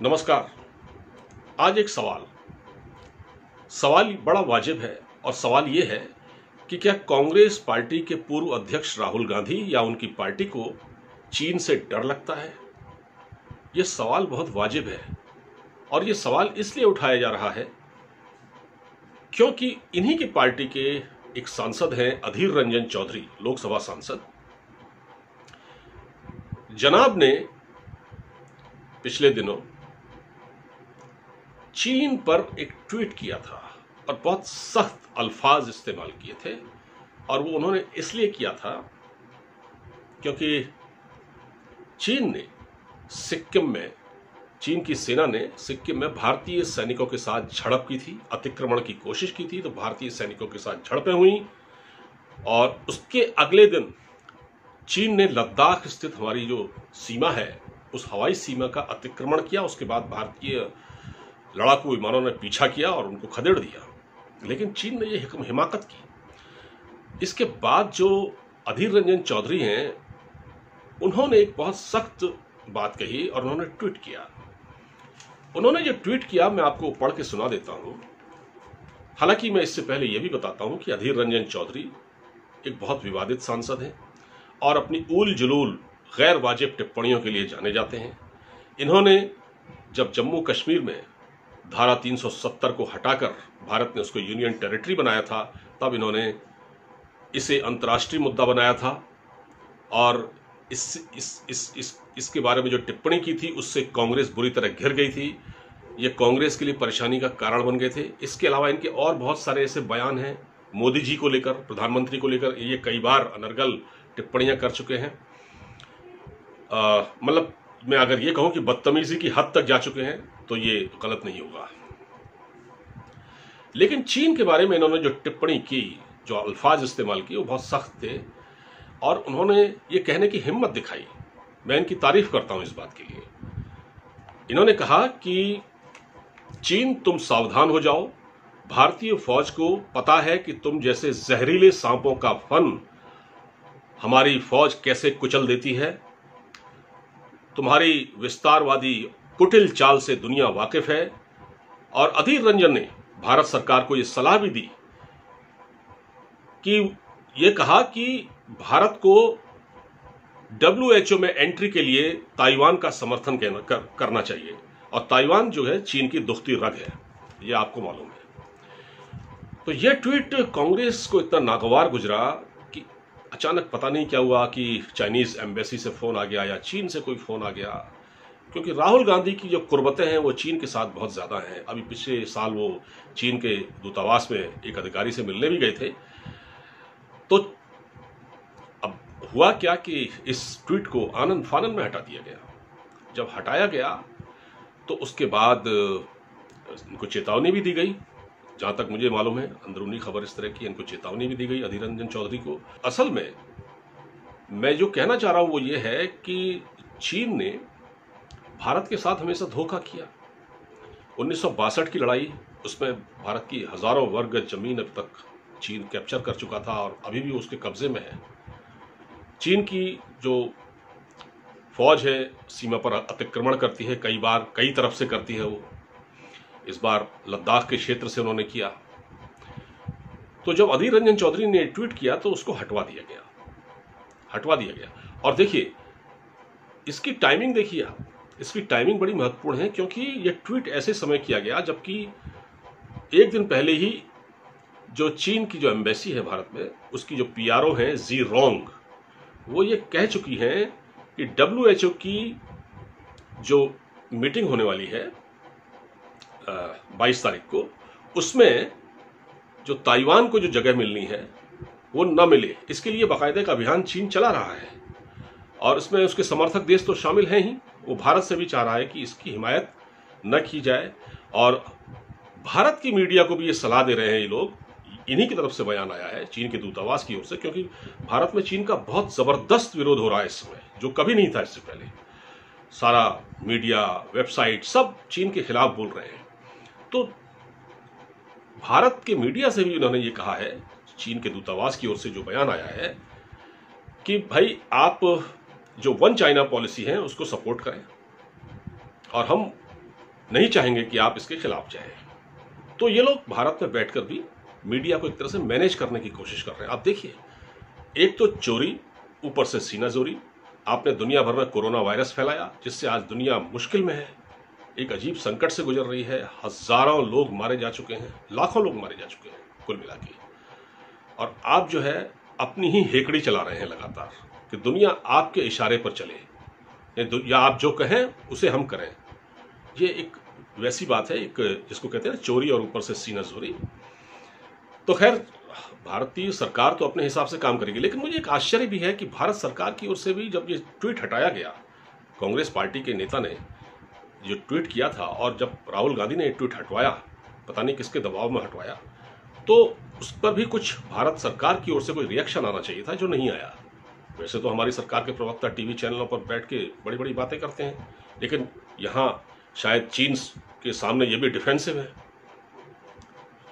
नमस्कार। आज एक सवाल बड़ा वाजिब है और सवाल ये है कि क्या कांग्रेस पार्टी के पूर्व अध्यक्ष राहुल गांधी या उनकी पार्टी को चीन से डर लगता है। यह सवाल बहुत वाजिब है और यह सवाल इसलिए उठाया जा रहा है क्योंकि इन्हीं की पार्टी के एक सांसद हैं अधीर रंजन चौधरी, लोकसभा सांसद। जनाब ने पिछले दिनों चीन पर एक ट्वीट किया था और बहुत सख्त अल्फाज इस्तेमाल किए थे और वो उन्होंने इसलिए किया था क्योंकि चीन की सेना ने सिक्किम में भारतीय सैनिकों के साथ झड़प की थी, अतिक्रमण की कोशिश की थी। तो भारतीय सैनिकों के साथ झड़पें हुई और उसके अगले दिन चीन ने लद्दाख स्थित हमारी जो सीमा है उस हवाई सीमा का अतिक्रमण किया। उसके बाद भारतीय लड़ाकू विमानों ने पीछा किया और उनको खदेड़ दिया, लेकिन चीन ने यह हिमाकत की। इसके बाद जो अधीर रंजन चौधरी हैं उन्होंने एक बहुत सख्त बात कही और उन्होंने ट्वीट किया। उन्होंने जो ट्वीट किया मैं आपको पढ़ के सुना देता हूं। हालांकि मैं इससे पहले यह भी बताता हूं कि अधीर रंजन चौधरी एक बहुत विवादित सांसद हैं और अपनी ऊल जुलूल गैर वाजिब टिप्पणियों के लिए जाने जाते हैं। इन्होंने जब जम्मू कश्मीर में धारा 370 को हटाकर भारत ने उसको यूनियन टेरिटरी बनाया था, तब इन्होंने इसे अंतर्राष्ट्रीय मुद्दा बनाया था और इसके बारे में जो टिप्पणी की थी उससे कांग्रेस बुरी तरह घिर गई थी। ये कांग्रेस के लिए परेशानी का कारण बन गए थे। इसके अलावा इनके और बहुत सारे ऐसे बयान हैं मोदी जी को लेकर, प्रधानमंत्री को लेकर। ये कई बार अनर्गल टिप्पणियां कर चुके हैं। मतलब मैं अगर ये कहूं कि बदतमीजी की हद तक जा चुके हैं तो ये गलत नहीं होगा। लेकिन चीन के बारे में इन्होंने जो टिप्पणी की, जो अल्फाज इस्तेमाल किए वो बहुत सख्त थे और उन्होंने ये कहने की हिम्मत दिखाई। मैं इनकी तारीफ करता हूं इस बात के लिए। इन्होंने कहा कि चीन तुम सावधान हो जाओ, भारतीय फौज को पता है कि तुम जैसे जहरीले सांपों का फन हमारी फौज कैसे कुचल देती है। तुम्हारी विस्तारवादी कुटिल चाल से दुनिया वाकिफ है। और अधीर रंजन ने भारत सरकार को यह सलाह भी दी कि यह कहा कि भारत को WHO में एंट्री के लिए ताइवान का समर्थन करना चाहिए और ताइवान जो है चीन की दुखती रग है, यह आपको मालूम है। तो यह ट्वीट कांग्रेस को इतना नागवार गुजरा कि अचानक पता नहीं क्या हुआ कि चाइनीज एम्बेसी से फोन आ गया या चीन से कोई फोन आ गया, क्योंकि राहुल गांधी की जो कुर्बतें हैं वो चीन के साथ बहुत ज्यादा हैं। अभी पिछले साल वो चीन के दूतावास में एक अधिकारी से मिलने भी गए थे। तो अब हुआ क्या कि इस ट्वीट को आनंद फानन में हटा दिया गया। जब हटाया गया तो उसके बाद इनको चेतावनी भी दी गई। जहां तक मुझे मालूम है अंदरूनी खबर इस तरह की, इनको चेतावनी भी दी गई अधीर रंजन चौधरी को। असल में मैं जो कहना चाह रहा हूं वो ये है कि चीन ने भारत के साथ हमेशा धोखा किया। 1962 की लड़ाई, उसमें भारत की हजारों वर्ग जमीन अब तक चीन कैप्चर कर चुका था और अभी भी उसके कब्जे में है। चीन की जो फौज है सीमा पर अतिक्रमण करती है, कई बार कई तरफ से करती है। वो इस बार लद्दाख के क्षेत्र से उन्होंने किया। तो जब अधीर रंजन चौधरी ने ट्वीट किया तो उसको हटवा दिया गया। और देखिए इसकी टाइमिंग, देखिए आप, इसकी टाइमिंग बड़ी महत्वपूर्ण है क्योंकि यह ट्वीट ऐसे समय किया गया जबकि एक दिन पहले ही जो चीन की जो एम्बेसी है भारत में, उसकी जो PRO है जी रोंग, वो ये कह चुकी हैं कि WHO की जो मीटिंग होने वाली है 22 तारीख को, उसमें जो ताइवान को जो जगह मिलनी है वो न मिले, इसके लिए बाकायदा एक अभियान चीन चला रहा है। और इसमें उसके समर्थक देश तो शामिल हैं ही, वो भारत से भी चाह रहा है कि इसकी हिमायत न की जाए। और भारत की मीडिया को भी ये सलाह दे रहे हैं ये लोग, इन्हीं की तरफ से बयान आया है चीन के दूतावास की ओर से, क्योंकि भारत में चीन का बहुत जबरदस्त विरोध हो रहा है इस समय, जो कभी नहीं था इससे पहले। सारा मीडिया, वेबसाइट सब चीन के खिलाफ बोल रहे हैं। तो भारत के मीडिया से भी उन्होंने ये कहा है, चीन के दूतावास की ओर से जो बयान आया है, कि भाई आप जो वन चाइना पॉलिसी है उसको सपोर्ट करें और हम नहीं चाहेंगे कि आप इसके खिलाफ जाएं। तो ये लोग भारत में बैठकर भी मीडिया को एक तरह से मैनेज करने की कोशिश कर रहे हैं। आप देखिए, एक तो चोरी, ऊपर से सीनाजोरी, आपने दुनिया भर में कोरोना वायरस फैलाया जिससे आज दुनिया मुश्किल में है, एक अजीब संकट से गुजर रही है। हजारों लोग मारे जा चुके हैं, लाखों लोग मारे जा चुके हैं कुल मिला के। और आप जो है अपनी ही हेकड़ी चला रहे हैं लगातार कि दुनिया आपके इशारे पर चले या आप जो कहें उसे हम करें। ये एक वैसी बात है, एक जिसको कहते हैं ना चोरी और ऊपर से सीनाजोरी। तो खैर, भारतीय सरकार तो अपने हिसाब से काम करेगी, लेकिन मुझे एक आश्चर्य भी है कि भारत सरकार की ओर से भी जब ये ट्वीट हटाया गया, कांग्रेस पार्टी के नेता ने जो ट्वीट किया था और जब राहुल गांधी ने ट्वीट हटवाया, पता नहीं किसके दबाव में हटवाया, तो उस पर भी कुछ भारत सरकार की ओर से कोई रिएक्शन आना चाहिए था, जो नहीं आया। वैसे तो हमारी सरकार के प्रवक्ता टीवी चैनलों पर बैठ के बड़ी बड़ी बातें करते हैं, लेकिन यहाँ शायद चीन के सामने ये भी डिफेंसिव है,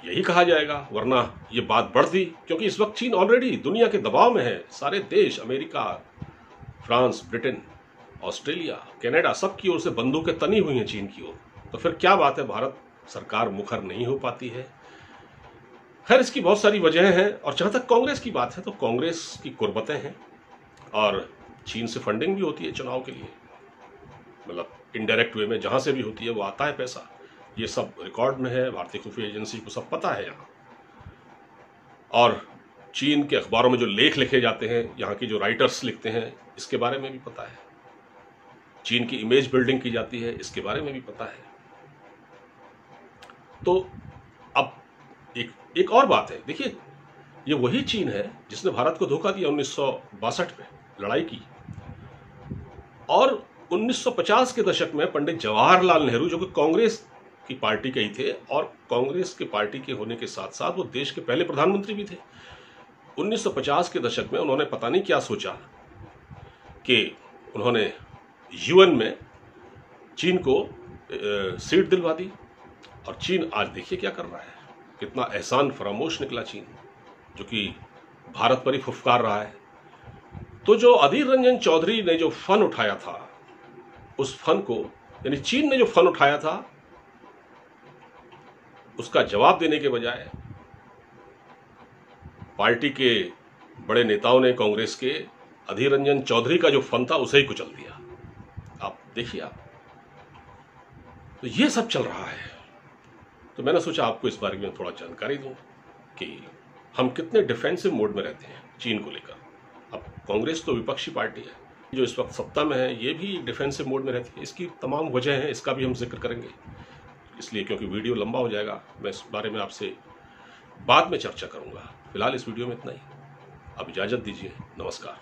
यही कहा जाएगा, वरना ये बात बढ़ती, क्योंकि इस वक्त चीन ऑलरेडी दुनिया के दबाव में है। सारे देश, America, France, Britain, Australia, Canada, सब की ओर से बंदूकें तनी हुई हैं चीन की ओर। तो फिर क्या बात है भारत सरकार मुखर नहीं हो पाती है। खैर, इसकी बहुत सारी वजह हैं। और जहां तक कांग्रेस की बात है तो कांग्रेस की कुर्बतें हैं और चीन से फंडिंग भी होती है चुनाव के लिए, मतलब इनडायरेक्ट वे में जहां से भी होती है वो आता है पैसा। ये सब रिकॉर्ड में है, भारतीय खुफिया एजेंसी को सब पता है यहाँ। और चीन के अखबारों में जो लेख लिखे जाते हैं, यहाँ की जो राइटर्स लिखते हैं, इसके बारे में भी पता है। चीन की इमेज बिल्डिंग की जाती है, इसके बारे में भी पता है। तो अब एक और बात है, देखिए, ये वही चीन है जिसने भारत को धोखा दिया 1962 में, लड़ाई की। और 1950 के दशक में पंडित जवाहरलाल नेहरू, जो कि कांग्रेस की पार्टी के ही थे और कांग्रेस की पार्टी के होने के साथ साथ वो देश के पहले प्रधानमंत्री भी थे, 1950 के दशक में उन्होंने पता नहीं क्या सोचा कि उन्होंने यूएन में चीन को सीट दिलवा दी। और चीन आज देखिए क्या कर रहा है, कितना एहसान फरामोश निकला चीन, जो कि भारत पर ही फुफकार रहा है। तो जो अधीर रंजन चौधरी ने जो फन उठाया था, उस फन को, यानी चीन ने जो फन उठाया था, उसका जवाब देने के बजाय पार्टी के बड़े नेताओं ने, कांग्रेस के, अधीर रंजन चौधरी का जो फन था उसे ही कुचल दिया। आप देखिए, आप तो ये सब चल रहा है। तो मैंने सोचा आपको इस बारे में थोड़ा जानकारी दूं कि हम कितने डिफेंसिव मोड में रहते हैं चीन को लेकर। अब कांग्रेस तो विपक्षी पार्टी है, जो इस वक्त सत्ता में है, ये भी डिफेंसिव मोड में रहती है। इसकी तमाम वजह है, इसका भी हम जिक्र करेंगे, इसलिए क्योंकि वीडियो लंबा हो जाएगा, मैं इस बारे में आपसे बाद में चर्चा करूंगा। फिलहाल इस वीडियो में इतना ही। अब इजाजत दीजिए, नमस्कार।